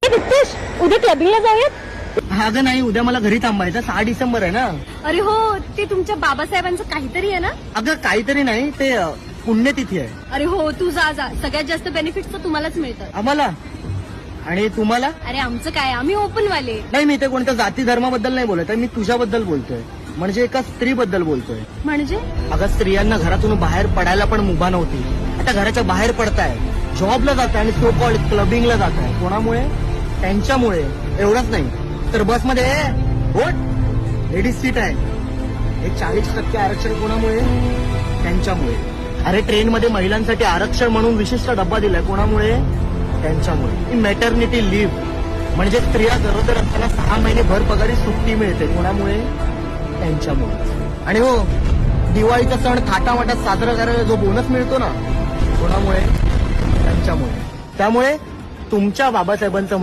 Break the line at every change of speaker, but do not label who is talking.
दीप्तेश, उद्या क्लबिंगला जाऊयात.
अगं नाही, उद्या मला घरी थांबायचं. 6 डिसेंबर आहे ना.
अरे हो, ते तुमच्या बाबासाहेबांचं काहीतरी आहे ना.
अगं काहीतरी नाही, ते पुण्यतिथी आहे.
अरे हो, तू जा जा. सगळ्यात जास्त बेनिफिट्स तर तुम्हालाच मिळतात.
आम्हाला आणि तुम्हाला?
अरे आमचं काय, आम्ही ओपन वाले.
नाही, मी ते कोणत्या जाती धर्माबद्दल नाही बोलत आहे, मी तुझ्याबद्दल बोलतोय. म्हणजे एका स्त्रीबद्दल बोलतोय.
म्हणजे
अगं स्त्रियांना घरातून बाहेर पडायला पण मुभा नव्हती. आता घराच्या बाहेर पडताय, जॉबला जात आहे आणि सो कॉल्ड क्लबिंगला जात आहे. कोणामुळे? त्यांच्यामुळे. एवढंच नाही तर बसमध्ये लेडीज सीट आहे. हे 40% आरक्षण कोणामुळे? त्यांच्यामुळे. अरे ट्रेनमध्ये महिलांसाठी आरक्षण म्हणून विशिष्ट डब्बा दिलाय. कोणामुळे? त्यांच्यामुळे. मॅटर्निटी लिव्ह म्हणजे स्त्रिया गरोदर असताना 6 महिने भर पगारी सुट्टी मिळते. कोणामुळे? त्यांच्यामुळे. आणि हो, दिवाळीचा सण थाटामाटात साजरा करायला जो बोनस मिळतो ना, कोणामुळे? त्यांच्यामुळे. त्यामुळे तुमच्या बाबासाहेबांचं